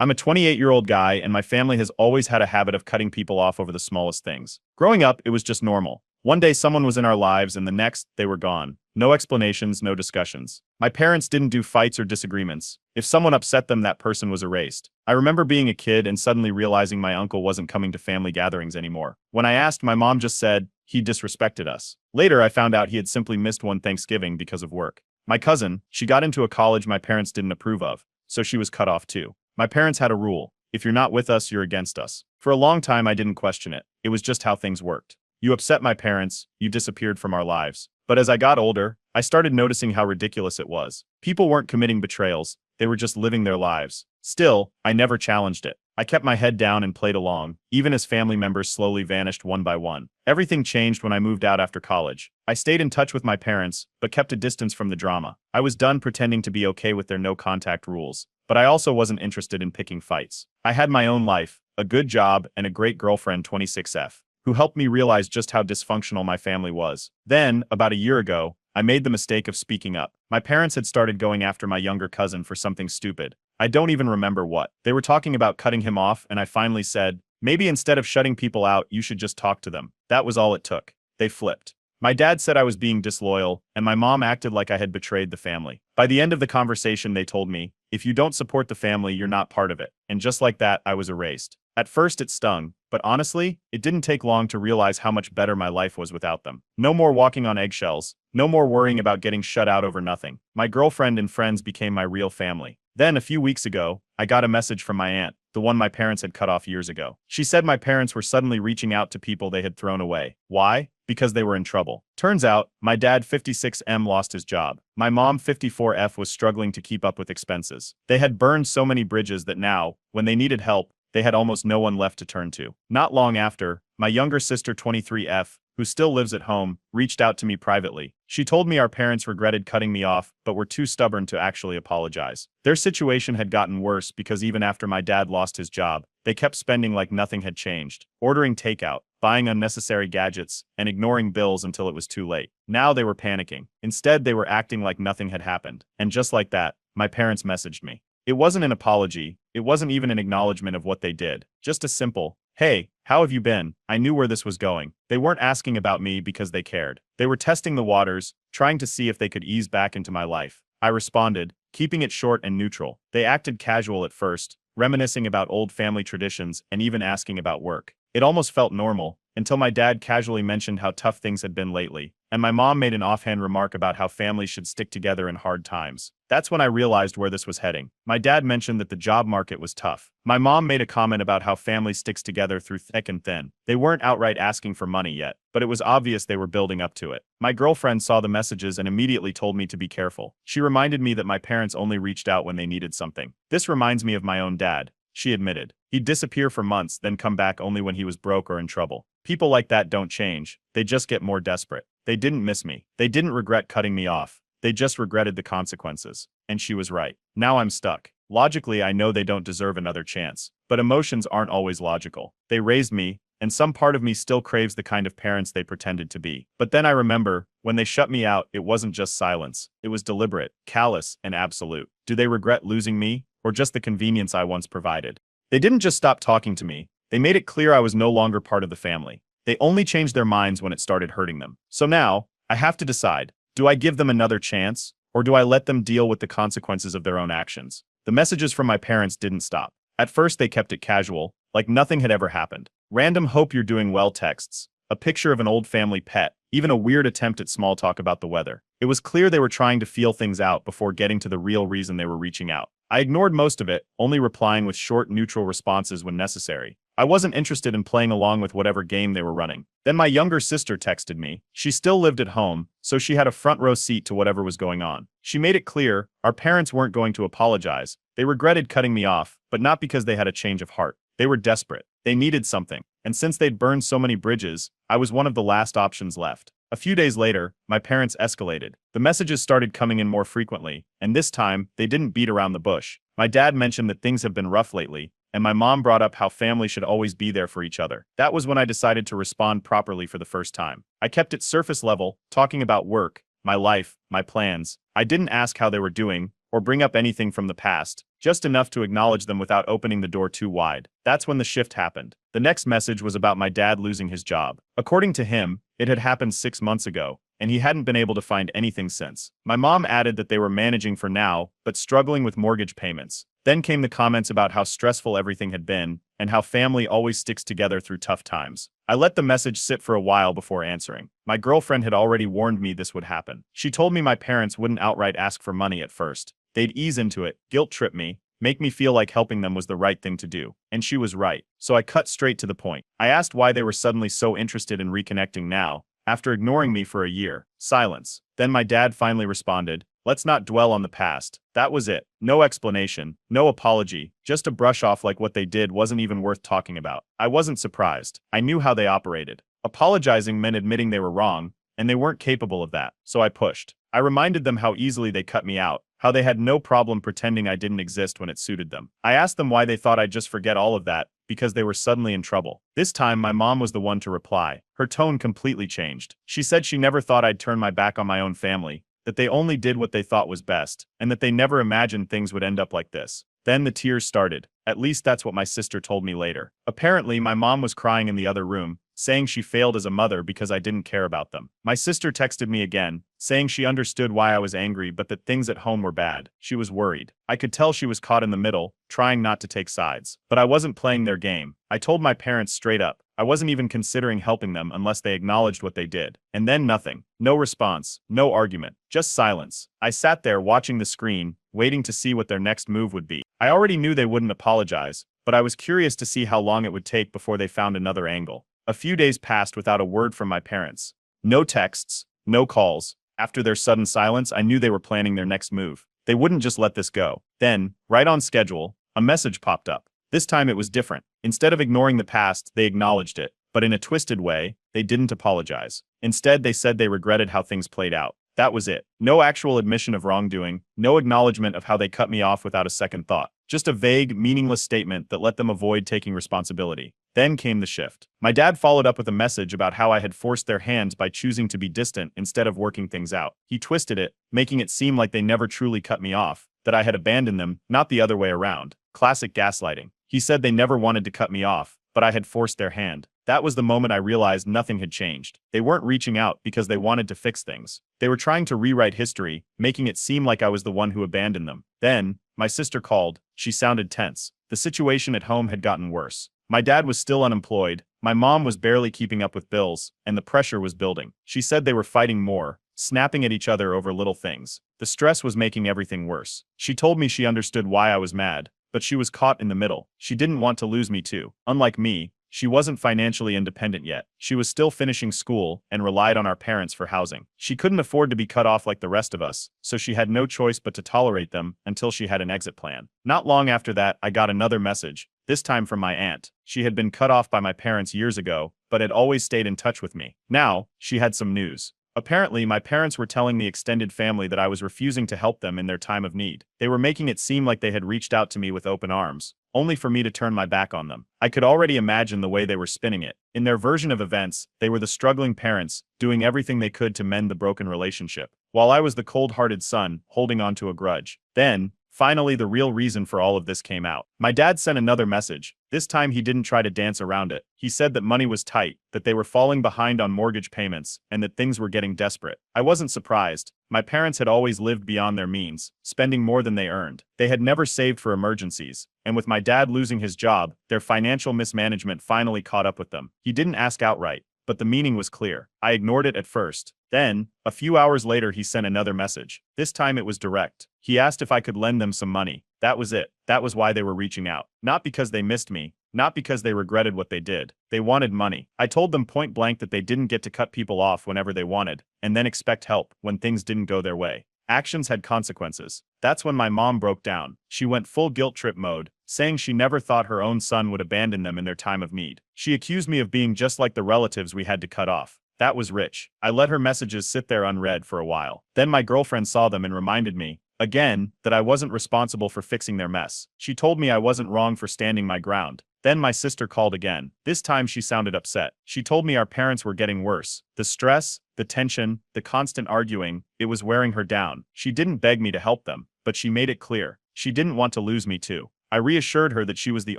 I'm a 28-year-old guy, and my family has always had a habit of cutting people off over the smallest things. Growing up, it was just normal. One day someone was in our lives, and the next, they were gone. No explanations, no discussions. My parents didn't do fights or disagreements. If someone upset them, that person was erased. I remember being a kid and suddenly realizing my uncle wasn't coming to family gatherings anymore. When I asked, my mom just said, he disrespected us. Later, I found out he had simply missed one Thanksgiving because of work. My cousin, she got into a college my parents didn't approve of, so she was cut off too. My parents had a rule: if you're not with us, you're against us. For a long time, I didn't question it. It was just how things worked. You upset my parents, you disappeared from our lives. But as I got older, I started noticing how ridiculous it was. People weren't committing betrayals, they were just living their lives. Still, I never challenged it. I kept my head down and played along, even as family members slowly vanished one by one. Everything changed when I moved out after college. I stayed in touch with my parents, but kept a distance from the drama. I was done pretending to be okay with their no-contact rules. But I also wasn't interested in picking fights. I had my own life, a good job, and a great girlfriend, 26F, who helped me realize just how dysfunctional my family was. Then, about a year ago, I made the mistake of speaking up. My parents had started going after my younger cousin for something stupid. I don't even remember what. They were talking about cutting him off, and I finally said, maybe instead of shutting people out, you should just talk to them. That was all it took. They flipped. My dad said I was being disloyal, and my mom acted like I had betrayed the family. By the end of the conversation, they told me, if you don't support the family, you're not part of it. And just like that, I was erased. At first it stung, but honestly, it didn't take long to realize how much better my life was without them. No more walking on eggshells, no more worrying about getting shut out over nothing. My girlfriend and friends became my real family. Then, a few weeks ago, I got a message from my aunt, the one my parents had cut off years ago. She said my parents were suddenly reaching out to people they had thrown away. Why? Because they were in trouble. Turns out, my dad 56M lost his job. My mom 54F was struggling to keep up with expenses. They had burned so many bridges that now, when they needed help, they had almost no one left to turn to. Not long after, my younger sister 23F, who still lives at home, reached out to me privately. She told me our parents regretted cutting me off, but were too stubborn to actually apologize. Their situation had gotten worse because even after my dad lost his job, they kept spending like nothing had changed, ordering takeout, buying unnecessary gadgets, and ignoring bills until it was too late. Now they were panicking. Instead, they were acting like nothing had happened. And just like that, my parents messaged me. It wasn't an apology, it wasn't even an acknowledgement of what they did. Just a simple, hey, how have you been? I knew where this was going. They weren't asking about me because they cared. They were testing the waters, trying to see if they could ease back into my life. I responded, keeping it short and neutral. They acted casual at first, reminiscing about old family traditions and even asking about work. It almost felt normal, until my dad casually mentioned how tough things had been lately, and my mom made an offhand remark about how families should stick together in hard times. That's when I realized where this was heading. My dad mentioned that the job market was tough. My mom made a comment about how family sticks together through thick and thin. They weren't outright asking for money yet, but it was obvious they were building up to it. My girlfriend saw the messages and immediately told me to be careful. She reminded me that my parents only reached out when they needed something. This reminds me of my own dad, she admitted. He'd disappear for months, then come back only when he was broke or in trouble. People like that don't change, they just get more desperate. They didn't miss me. They didn't regret cutting me off. They just regretted the consequences. And she was right. Now I'm stuck. Logically, I know they don't deserve another chance. But emotions aren't always logical. They raised me, and some part of me still craves the kind of parents they pretended to be. But then I remember, when they shut me out, it wasn't just silence. It was deliberate, callous, and absolute. Do they regret losing me, or just the convenience I once provided? They didn't just stop talking to me. They made it clear I was no longer part of the family. They only changed their minds when it started hurting them. So now, I have to decide, do I give them another chance, or do I let them deal with the consequences of their own actions? The messages from my parents didn't stop. At first they kept it casual, like nothing had ever happened. Random hope you're doing well texts, a picture of an old family pet, even a weird attempt at small talk about the weather. It was clear they were trying to feel things out before getting to the real reason they were reaching out. I ignored most of it, only replying with short, neutral responses when necessary. I wasn't interested in playing along with whatever game they were running. Then my younger sister texted me. She still lived at home, so she had a front row seat to whatever was going on. She made it clear, our parents weren't going to apologize. They regretted cutting me off, but not because they had a change of heart. They were desperate. They needed something. And since they'd burned so many bridges, I was one of the last options left. A few days later, my parents escalated. The messages started coming in more frequently, and this time, they didn't beat around the bush. My dad mentioned that things have been rough lately, and my mom brought up how family should always be there for each other. That was when I decided to respond properly for the first time. I kept it surface level, talking about work, my life, my plans. I didn't ask how they were doing, or bring up anything from the past, just enough to acknowledge them without opening the door too wide. That's when the shift happened. The next message was about my dad losing his job. According to him, it had happened 6 months ago, and he hadn't been able to find anything since. My mom added that they were managing for now, but struggling with mortgage payments. Then came the comments about how stressful everything had been, and how family always sticks together through tough times. I let the message sit for a while before answering. My girlfriend had already warned me this would happen. She told me my parents wouldn't outright ask for money at first. They'd ease into it, guilt trip me, make me feel like helping them was the right thing to do. And she was right. So I cut straight to the point. I asked why they were suddenly so interested in reconnecting now, after ignoring me for a year. Silence. Then my dad finally responded, "Let's not dwell on the past." That was it. No explanation, no apology, just a brush off like what they did wasn't even worth talking about. I wasn't surprised. I knew how they operated. Apologizing meant admitting they were wrong, and they weren't capable of that. So I pushed. I reminded them how easily they cut me out, how they had no problem pretending I didn't exist when it suited them. I asked them why they thought I'd just forget all of that, because they were suddenly in trouble. This time, my mom was the one to reply. Her tone completely changed. She said she never thought I'd turn my back on my own family, that they only did what they thought was best, and that they never imagined things would end up like this. Then the tears started. At least that's what my sister told me later. Apparently, my mom was crying in the other room, saying she failed as a mother because I didn't care about them. My sister texted me again, saying she understood why I was angry but that things at home were bad. She was worried. I could tell she was caught in the middle, trying not to take sides. But I wasn't playing their game. I told my parents straight up. I wasn't even considering helping them unless they acknowledged what they did. And then nothing. No response. No argument. Just silence. I sat there watching the screen, waiting to see what their next move would be. I already knew they wouldn't apologize, but I was curious to see how long it would take before they found another angle. A few days passed without a word from my parents. No texts, no calls. After their sudden silence, I knew they were planning their next move. They wouldn't just let this go. Then, right on schedule, a message popped up. This time it was different. Instead of ignoring the past, they acknowledged it. But in a twisted way, they didn't apologize. Instead, they said they regretted how things played out. That was it. No actual admission of wrongdoing, no acknowledgement of how they cut me off without a second thought. Just a vague, meaningless statement that let them avoid taking responsibility. Then came the shift. My dad followed up with a message about how I had forced their hands by choosing to be distant instead of working things out. He twisted it, making it seem like they never truly cut me off, that I had abandoned them, not the other way around. Classic gaslighting. He said they never wanted to cut me off, but I had forced their hand. That was the moment I realized nothing had changed. They weren't reaching out because they wanted to fix things. They were trying to rewrite history, making it seem like I was the one who abandoned them. Then, my sister called. She sounded tense. The situation at home had gotten worse. My dad was still unemployed, my mom was barely keeping up with bills, and the pressure was building. She said they were fighting more, snapping at each other over little things. The stress was making everything worse. She told me she understood why I was mad, but she was caught in the middle. She didn't want to lose me too. Unlike me, she wasn't financially independent yet. She was still finishing school and relied on our parents for housing. She couldn't afford to be cut off like the rest of us, so she had no choice but to tolerate them until she had an exit plan. Not long after that, I got another message, this time from my aunt. She had been cut off by my parents years ago, but had always stayed in touch with me. Now, she had some news. Apparently, my parents were telling the extended family that I was refusing to help them in their time of need. They were making it seem like they had reached out to me with open arms, only for me to turn my back on them. I could already imagine the way they were spinning it. In their version of events, they were the struggling parents, doing everything they could to mend the broken relationship, while I was the cold-hearted son, holding on to a grudge. Then, finally, the real reason for all of this came out. My dad sent another message. This time he didn't try to dance around it. He said that money was tight, that they were falling behind on mortgage payments, and that things were getting desperate. I wasn't surprised. My parents had always lived beyond their means, spending more than they earned. They had never saved for emergencies, and with my dad losing his job, their financial mismanagement finally caught up with them. He didn't ask outright, but the meaning was clear. I ignored it at first. Then, a few hours later, he sent another message. This time it was direct. He asked if I could lend them some money. That was it. That was why they were reaching out. Not because they missed me, not because they regretted what they did. They wanted money. I told them point blank that they didn't get to cut people off whenever they wanted, and then expect help when things didn't go their way. Actions had consequences. That's when my mom broke down. She went full guilt trip mode, saying she never thought her own son would abandon them in their time of need. She accused me of being just like the relatives we had to cut off. That was rich. I let her messages sit there unread for a while. Then my girlfriend saw them and reminded me, again, that I wasn't responsible for fixing their mess. She told me I wasn't wrong for standing my ground. Then my sister called again. This time she sounded upset. She told me our parents were getting worse. The stress, the tension, the constant arguing, it was wearing her down. She didn't beg me to help them, but she made it clear. she didn't want to lose me too. I reassured her that she was the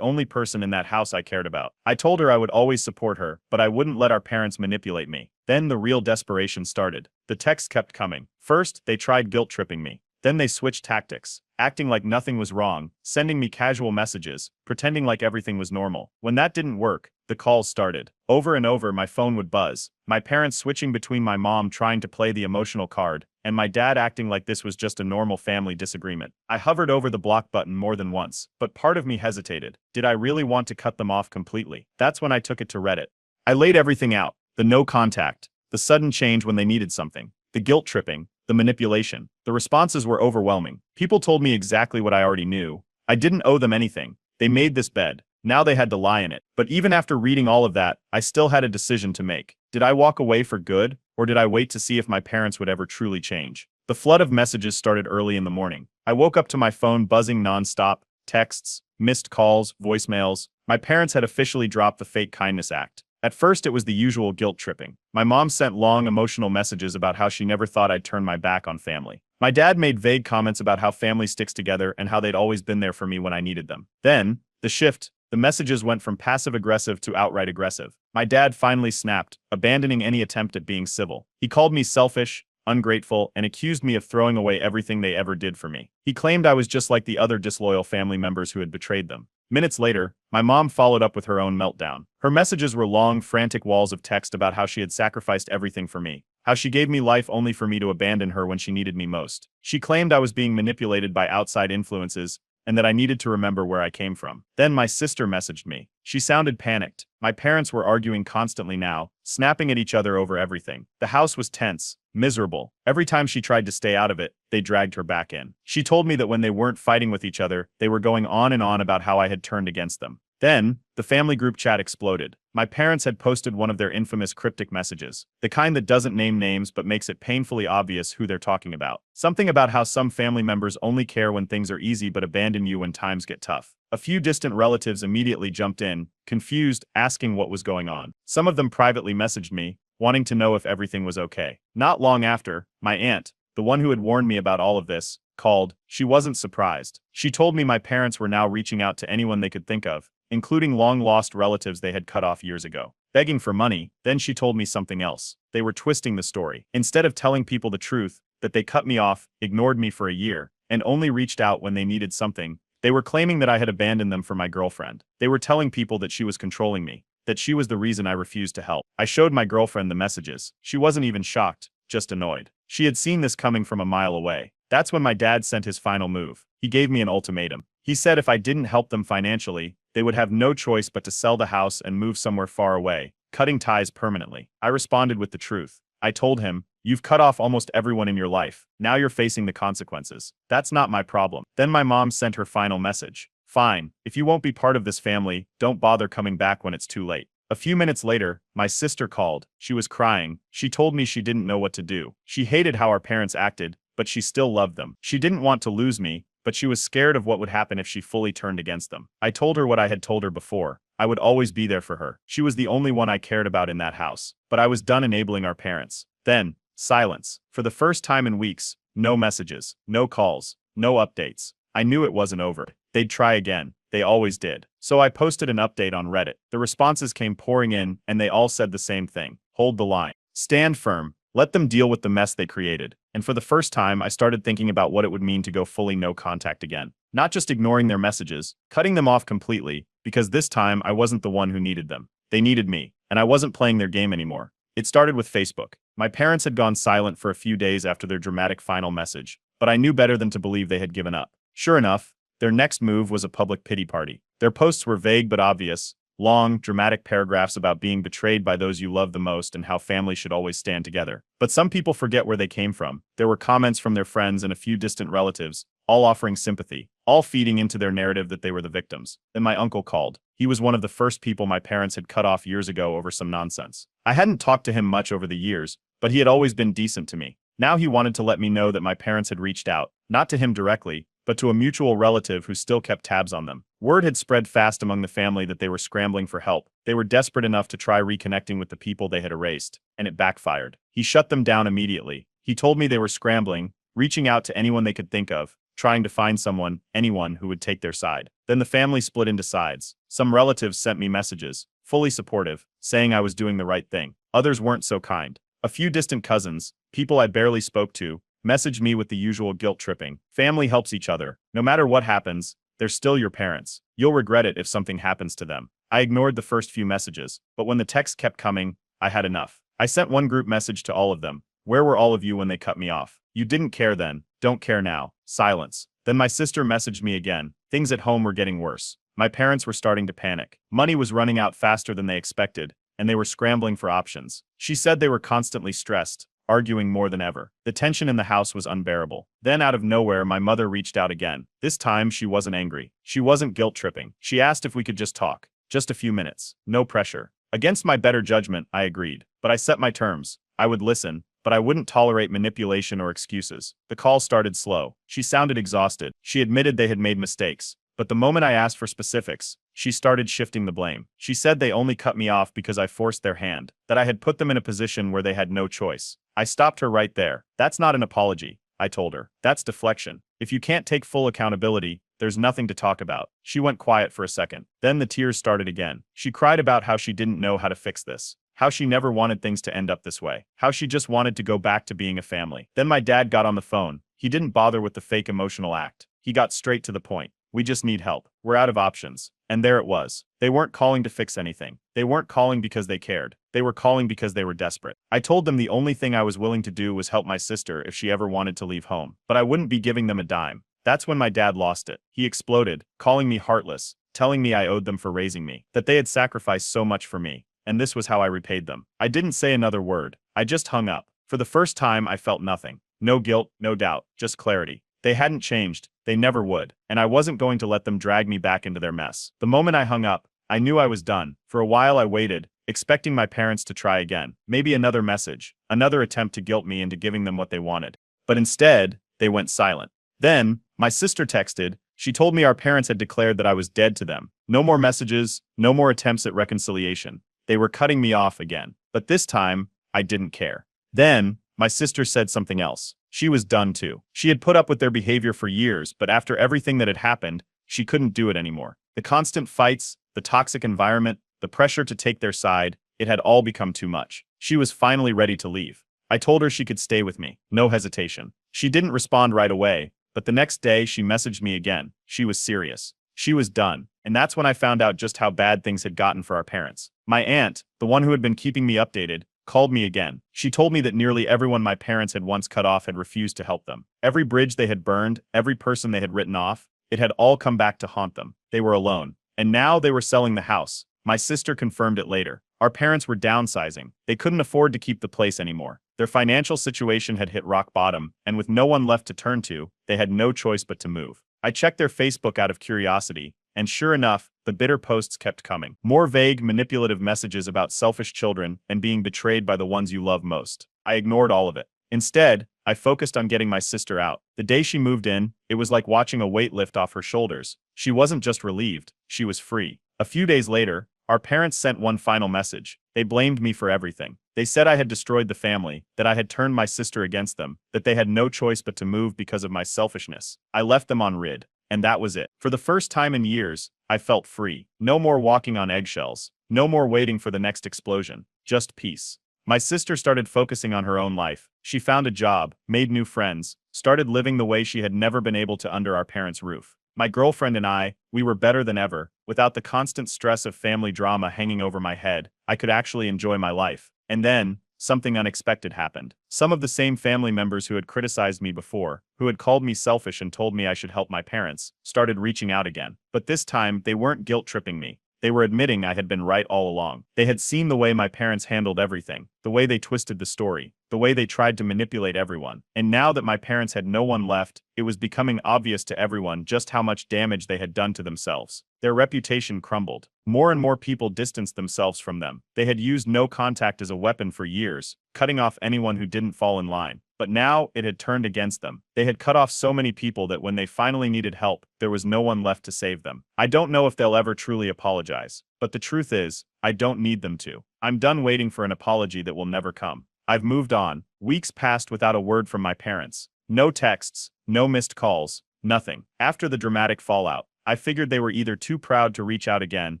only person in that house I cared about. I told her I would always support her, but I wouldn't let our parents manipulate me. Then the real desperation started. The texts kept coming. First, they tried guilt-tripping me. Then they switched tactics, acting like nothing was wrong, sending me casual messages, pretending like everything was normal. When that didn't work, the calls started. Over and over, my phone would buzz, my parents switching between my mom trying to play the emotional card, and my dad acting like this was just a normal family disagreement. I hovered over the block button more than once, but part of me hesitated. Did I really want to cut them off completely? That's when I took it to Reddit. I laid everything out. The no contact, the sudden change when they needed something, the guilt tripping, the manipulation. The responses were overwhelming. People told me exactly what I already knew. I didn't owe them anything. They made this bed. Now they had to lie in it. But even after reading all of that, I still had a decision to make. Did I walk away for good, or did I wait to see if my parents would ever truly change? The flood of messages started early in the morning. I woke up to my phone buzzing nonstop, texts, missed calls, voicemails. My parents had officially dropped the fake kindness act. At first, it was the usual guilt tripping. My mom sent long, emotional messages about how she never thought I'd turn my back on family. My dad made vague comments about how family sticks together and how they'd always been there for me when I needed them. Then, the shift. The messages went from passive-aggressive to outright aggressive. My dad finally snapped, abandoning any attempt at being civil. He called me selfish, ungrateful, and accused me of throwing away everything they ever did for me. He claimed I was just like the other disloyal family members who had betrayed them. Minutes later, my mom followed up with her own meltdown. Her messages were long, frantic walls of text about how she had sacrificed everything for me, how she gave me life only for me to abandon her when she needed me most. She claimed I was being manipulated by outside influences, and that I needed to remember where I came from. Then my sister messaged me. She sounded panicked. My parents were arguing constantly now, snapping at each other over everything. The house was tense, miserable. Every time she tried to stay out of it, they dragged her back in. She told me that when they weren't fighting with each other, they were going on and on about how I had turned against them. Then, the family group chat exploded. My parents had posted one of their infamous cryptic messages, the kind that doesn't name names but makes it painfully obvious who they're talking about. Something about how some family members only care when things are easy but abandon you when times get tough. A few distant relatives immediately jumped in, confused, asking what was going on. Some of them privately messaged me, wanting to know if everything was okay. Not long after, my aunt, the one who had warned me about all of this, called. She wasn't surprised. She told me my parents were now reaching out to anyone they could think of, including long-lost relatives they had cut off years ago, begging for money. Then she told me something else. They were twisting the story. Instead of telling people the truth, that they cut me off, ignored me for a year, and only reached out when they needed something, they were claiming that I had abandoned them for my girlfriend. They were telling people that she was controlling me, that she was the reason I refused to help. I showed my girlfriend the messages. She wasn't even shocked, just annoyed. She had seen this coming from a mile away. That's when my dad sent his final move. He gave me an ultimatum. He said if I didn't help them financially, they would have no choice but to sell the house and move somewhere far away, cutting ties permanently. I responded with the truth. I told him, "You've cut off almost everyone in your life. Now you're facing the consequences. That's not my problem." Then my mom sent her final message. "Fine, if you won't be part of this family, don't bother coming back when it's too late." A few minutes later, my sister called. She was crying. She told me she didn't know what to do. She hated how our parents acted, but she still loved them. She didn't want to lose me, but she was scared of what would happen if she fully turned against them. I told her what I had told her before. I would always be there for her. She was the only one I cared about in that house. But I was done enabling our parents. Then, silence. For the first time in weeks, no messages, no calls, no updates. I knew it wasn't over. They'd try again. They always did. So I posted an update on Reddit. The responses came pouring in, and they all said the same thing. Hold the line. Stand firm. Let them deal with the mess they created. And for the first time, I started thinking about what it would mean to go fully no contact again. Not just ignoring their messages, cutting them off completely, because this time I wasn't the one who needed them. They needed me, and I wasn't playing their game anymore. It started with Facebook. My parents had gone silent for a few days after their dramatic final message, but I knew better than to believe they had given up. Sure enough, their next move was a public pity party. Their posts were vague but obvious, long, dramatic paragraphs about being betrayed by those you love the most and how family should always stand together. But some people forget where they came from. There were comments from their friends and a few distant relatives, all offering sympathy, all feeding into their narrative that they were the victims. Then my uncle called. He was one of the first people my parents had cut off years ago over some nonsense. I hadn't talked to him much over the years, but he had always been decent to me. Now he wanted to let me know that my parents had reached out, not to him directly, but to a mutual relative who still kept tabs on them. Word had spread fast among the family that they were scrambling for help. They were desperate enough to try reconnecting with the people they had erased, and it backfired. He shut them down immediately. He told me they were scrambling, reaching out to anyone they could think of, trying to find someone, anyone who would take their side. Then the family split into sides. Some relatives sent me messages, fully supportive, saying I was doing the right thing. Others weren't so kind. A few distant cousins, people I barely spoke to, messaged me with the usual guilt tripping. Family helps each other. No matter what happens, they're still your parents. You'll regret it if something happens to them. I ignored the first few messages, but when the text kept coming, I had enough. I sent one group message to all of them. Where were all of you when they cut me off? You didn't care then. Don't care now. Silence. Then my sister messaged me again. Things at home were getting worse. My parents were starting to panic. Money was running out faster than they expected, and they were scrambling for options. She said they were constantly stressed, arguing more than ever. The tension in the house was unbearable. Then out of nowhere, my mother reached out again. This time, she wasn't angry. She wasn't guilt-tripping. She asked if we could just talk. Just a few minutes. No pressure. Against my better judgment, I agreed. But I set my terms. I would listen, but I wouldn't tolerate manipulation or excuses. The call started slow. She sounded exhausted. She admitted they had made mistakes. But the moment I asked for specifics, she started shifting the blame. She said they only cut me off because I forced their hand, that I had put them in a position where they had no choice. I stopped her right there. That's not an apology, I told her. That's deflection. If you can't take full accountability, there's nothing to talk about. She went quiet for a second. Then the tears started again. She cried about how she didn't know how to fix this. How she never wanted things to end up this way. How she just wanted to go back to being a family. Then my dad got on the phone. He didn't bother with the fake emotional act. He got straight to the point. We just need help. We're out of options. And there it was. They weren't calling to fix anything. They weren't calling because they cared. They were calling because they were desperate. I told them the only thing I was willing to do was help my sister if she ever wanted to leave home. But I wouldn't be giving them a dime. That's when my dad lost it. He exploded, calling me heartless, telling me I owed them for raising me, that they had sacrificed so much for me, and this was how I repaid them. I didn't say another word. I just hung up. For the first time, I felt nothing. No guilt, no doubt, just clarity. They hadn't changed. They never would. And I wasn't going to let them drag me back into their mess. The moment I hung up, I knew I was done. For a while I waited, expecting my parents to try again. Maybe another message, another attempt to guilt me into giving them what they wanted. But instead, they went silent. Then, my sister texted. She told me our parents had declared that I was dead to them. No more messages, no more attempts at reconciliation. They were cutting me off again. But this time, I didn't care. Then, my sister said something else. She was done too. She had put up with their behavior for years, but after everything that had happened, she couldn't do it anymore. The constant fights, the toxic environment, the pressure to take their side, it had all become too much. She was finally ready to leave. I told her she could stay with me. No hesitation. She didn't respond right away, but the next day she messaged me again. She was serious. She was done. And that's when I found out just how bad things had gotten for our parents. My aunt, the one who had been keeping me updated, called me again. She told me that nearly everyone my parents had once cut off had refused to help them. Every bridge they had burned, every person they had written off, it had all come back to haunt them. They were alone. And now they were selling the house. My sister confirmed it later. Our parents were downsizing. They couldn't afford to keep the place anymore. Their financial situation had hit rock bottom, and with no one left to turn to, they had no choice but to move. I checked their Facebook out of curiosity, and sure enough, the bitter posts kept coming. More vague, manipulative messages about selfish children and being betrayed by the ones you love most. I ignored all of it. Instead, I focused on getting my sister out. The day she moved in, it was like watching a weight lift off her shoulders. She wasn't just relieved, she was free. A few days later, our parents sent one final message. They blamed me for everything. They said I had destroyed the family, that I had turned my sister against them, that they had no choice but to move because of my selfishness. I left them on rid. And that was it. For the first time in years, I felt free. No more walking on eggshells. No more waiting for the next explosion. Just peace. My sister started focusing on her own life. She found a job, made new friends, started living the way she had never been able to under our parents' roof. My girlfriend and I, we were better than ever. Without the constant stress of family drama hanging over my head, I could actually enjoy my life. And then, something unexpected happened. Some of the same family members who had criticized me before, who had called me selfish and told me I should help my parents, started reaching out again. But this time, they weren't guilt-tripping me. They were admitting I had been right all along. They had seen the way my parents handled everything, the way they twisted the story, the way they tried to manipulate everyone. And now that my parents had no one left, it was becoming obvious to everyone just how much damage they had done to themselves. Their reputation crumbled. More and more people distanced themselves from them. They had used no contact as a weapon for years, cutting off anyone who didn't fall in line. But now it had turned against them. They had cut off so many people that when they finally needed help, there was no one left to save them. I don't know if they'll ever truly apologize, but the truth is, I don't need them to. I'm done waiting for an apology that will never come. I've moved on. Weeks passed without a word from my parents. No texts, no missed calls, Nothing. After the dramatic fallout, I figured they were either too proud to reach out again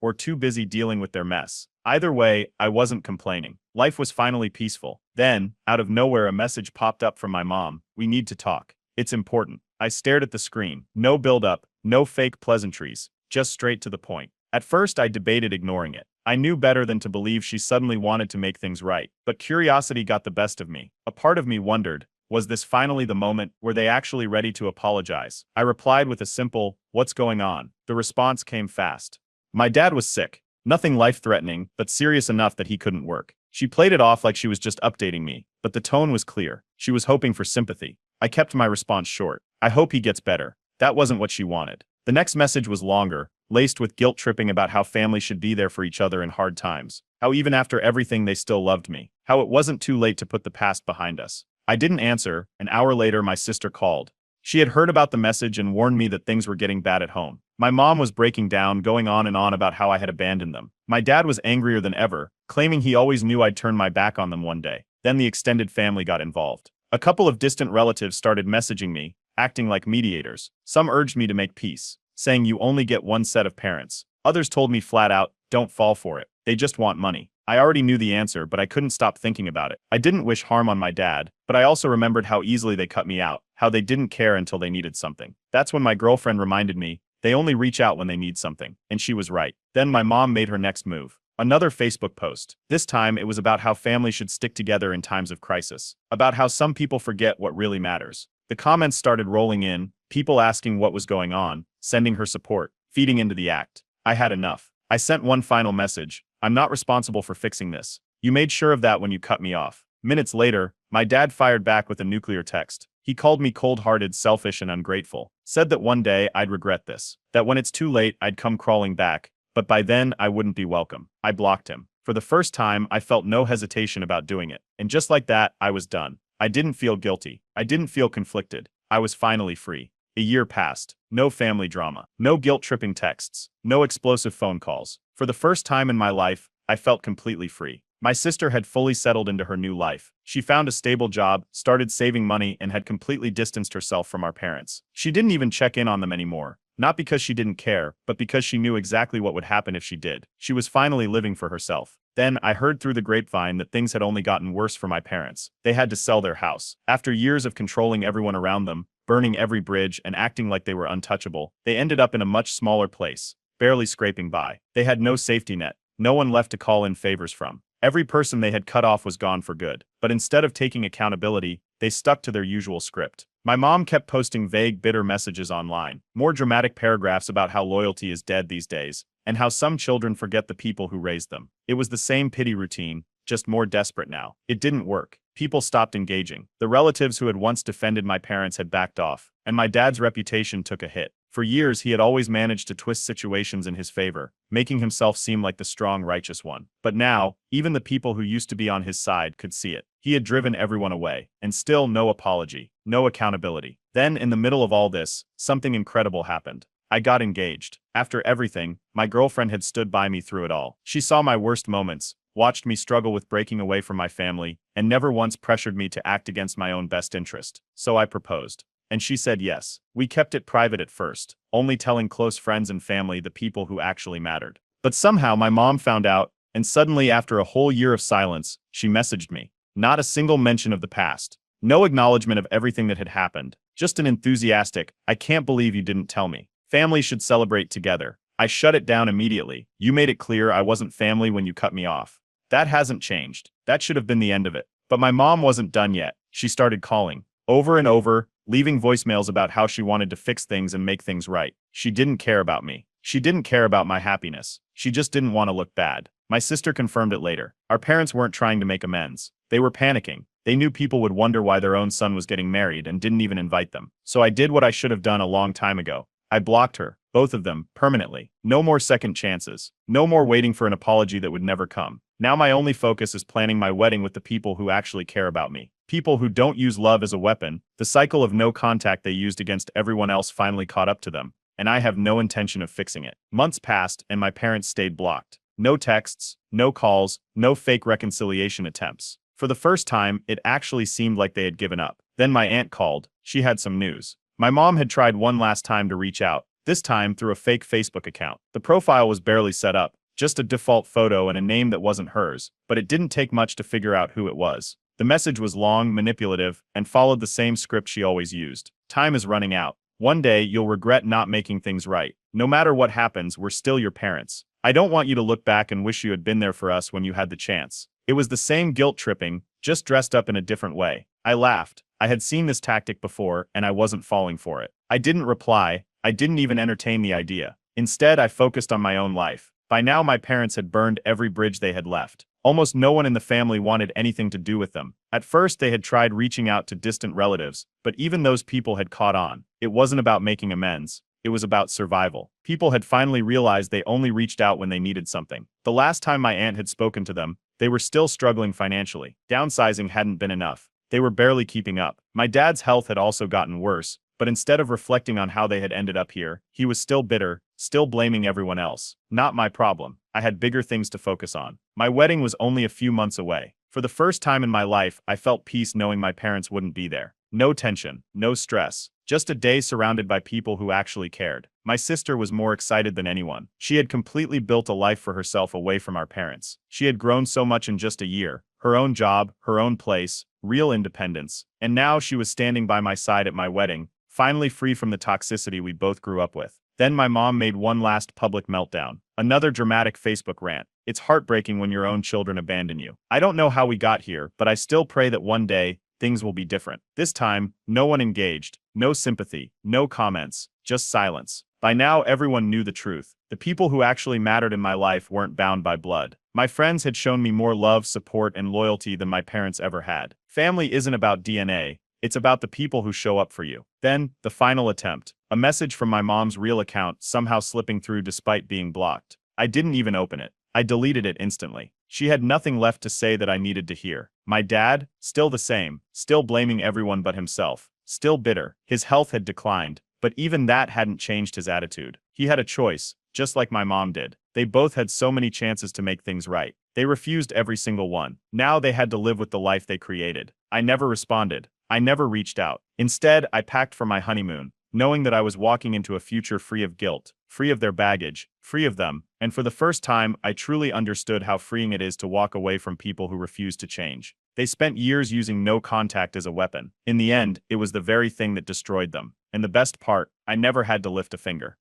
or too busy dealing with their mess. Either way, I wasn't complaining. Life was finally peaceful. Then, out of nowhere, a message popped up from my mom. "We need to talk. It's important." I stared at the screen. No build-up, no fake pleasantries, just straight to the point. At first, I debated ignoring it. I knew better than to believe she suddenly wanted to make things right. But curiosity got the best of me. A part of me wondered, was this finally the moment? Were they actually ready to apologize? I replied with a simple, "What's going on?" The response came fast. My dad was sick. Nothing life-threatening, but serious enough that he couldn't work. She played it off like she was just updating me, but the tone was clear. She was hoping for sympathy. I kept my response short. "I hope he gets better." That wasn't what she wanted. The next message was longer, laced with guilt-tripping about how family should be there for each other in hard times. How even after everything they still loved me. How it wasn't too late to put the past behind us. I didn't answer. An hour later, my sister called. She had heard about the message and warned me that things were getting bad at home. My mom was breaking down, going on and on about how I had abandoned them. My dad was angrier than ever, claiming he always knew I'd turn my back on them one day. Then the extended family got involved. A couple of distant relatives started messaging me, acting like mediators. Some urged me to make peace, saying you only get one set of parents. Others told me flat out, don't fall for it. They just want money. I already knew the answer, but I couldn't stop thinking about it. I didn't wish harm on my dad, but I also remembered how easily they cut me out, how they didn't care until they needed something. That's when my girlfriend reminded me, they only reach out when they need something. And she was right. Then my mom made her next move. Another Facebook post. This time it was about how families should stick together in times of crisis. About how some people forget what really matters. The comments started rolling in, people asking what was going on, sending her support, feeding into the act. I had enough. I sent one final message. I'm not responsible for fixing this. You made sure of that when you cut me off. Minutes later, my dad fired back with a nuclear text. He called me cold-hearted, selfish, and ungrateful. Said that one day I'd regret this. That when it's too late, I'd come crawling back. But by then, I wouldn't be welcome. I blocked him. For the first time, I felt no hesitation about doing it. And just like that, I was done. I didn't feel guilty. I didn't feel conflicted. I was finally free. A year passed. No family drama. No guilt-tripping texts. No explosive phone calls. For the first time in my life, I felt completely free. My sister had fully settled into her new life. She found a stable job, started saving money, and had completely distanced herself from our parents. She didn't even check in on them anymore. Not because she didn't care, but because she knew exactly what would happen if she did. She was finally living for herself. Then, I heard through the grapevine that things had only gotten worse for my parents. They had to sell their house. After years of controlling everyone around them, burning every bridge, and acting like they were untouchable, they ended up in a much smaller place, barely scraping by. They had no safety net, no one left to call in favors from. Every person they had cut off was gone for good. But instead of taking accountability, they stuck to their usual script. My mom kept posting vague, bitter messages online, more dramatic paragraphs about how loyalty is dead these days, and how some children forget the people who raised them. It was the same pity routine, just more desperate now. It didn't work. People stopped engaging. The relatives who had once defended my parents had backed off, and my dad's reputation took a hit. For years, he had always managed to twist situations in his favor, making himself seem like the strong, righteous one. But now, even the people who used to be on his side could see it. He had driven everyone away, and still no apology, no accountability. Then, in the middle of all this, something incredible happened. I got engaged. After everything, my girlfriend had stood by me through it all. She saw my worst moments, watched me struggle with breaking away from my family, and never once pressured me to act against my own best interest. So I proposed. And she said yes. We kept it private at first, only telling close friends and family, the people who actually mattered. But somehow my mom found out, and suddenly after a whole year of silence, she messaged me. Not a single mention of the past. No acknowledgement of everything that had happened. Just an enthusiastic, "I can't believe you didn't tell me. Families should celebrate together." I shut it down immediately. "You made it clear I wasn't family when you cut me off. That hasn't changed. That should have been the end of it." But my mom wasn't done yet. She started calling. Over and over, leaving voicemails about how she wanted to fix things and make things right. She didn't care about me. She didn't care about my happiness. She just didn't want to look bad. My sister confirmed it later. Our parents weren't trying to make amends. They were panicking. They knew people would wonder why their own son was getting married and didn't even invite them. So I did what I should have done a long time ago. I blocked her, both of them, permanently. No more second chances. No more waiting for an apology that would never come. Now my only focus is planning my wedding with the people who actually care about me. People who don't use love as a weapon. The cycle of no contact they used against everyone else finally caught up to them, and I have no intention of fixing it. Months passed, and my parents stayed blocked. No texts, no calls, no fake reconciliation attempts. For the first time, it actually seemed like they had given up. Then my aunt called. She had some news. My mom had tried one last time to reach out, this time through a fake Facebook account. The profile was barely set up, just a default photo and a name that wasn't hers, but it didn't take much to figure out who it was. The message was long, manipulative, and followed the same script she always used. Time is running out. One day, you'll regret not making things right. No matter what happens, we're still your parents. I don't want you to look back and wish you had been there for us when you had the chance. It was the same guilt tripping, just dressed up in a different way. I laughed. I had seen this tactic before, and I wasn't falling for it. I didn't reply. I didn't even entertain the idea. Instead, I focused on my own life. By now, my parents had burned every bridge they had left. Almost no one in the family wanted anything to do with them. At first, they had tried reaching out to distant relatives, but even those people had caught on. It wasn't about making amends. It was about survival. People had finally realized they only reached out when they needed something. The last time my aunt had spoken to them, they were still struggling financially. Downsizing hadn't been enough. They were barely keeping up. My dad's health had also gotten worse, but instead of reflecting on how they had ended up here, he was still bitter, still blaming everyone else. Not my problem. I had bigger things to focus on. My wedding was only a few months away. For the first time in my life, I felt peace knowing my parents wouldn't be there. No tension, no stress. Just a day surrounded by people who actually cared. My sister was more excited than anyone. She had completely built a life for herself away from our parents. She had grown so much in just a year. Her own job, her own place, real independence. And now she was standing by my side at my wedding, finally free from the toxicity we both grew up with. Then my mom made one last public meltdown. Another dramatic Facebook rant. It's heartbreaking when your own children abandon you. I don't know how we got here, but I still pray that one day, things will be different. This time, no one engaged, no sympathy, no comments, just silence. By now, everyone knew the truth. The people who actually mattered in my life weren't bound by blood. My friends had shown me more love, support, and loyalty than my parents ever had. Family isn't about DNA. It's about the people who show up for you. Then, the final attempt. A message from my mom's real account somehow slipping through despite being blocked. I didn't even open it. I deleted it instantly. She had nothing left to say that I needed to hear. My dad, still the same, still blaming everyone but himself, still bitter. His health had declined, but even that hadn't changed his attitude. He had a choice, just like my mom did. They both had so many chances to make things right. They refused every single one. Now they had to live with the life they created. I never responded. I never reached out. Instead, I packed for my honeymoon, knowing that I was walking into a future free of guilt, free of their baggage, free of them, and for the first time, I truly understood how freeing it is to walk away from people who refuse to change. They spent years using no contact as a weapon. In the end, it was the very thing that destroyed them. And the best part, I never had to lift a finger.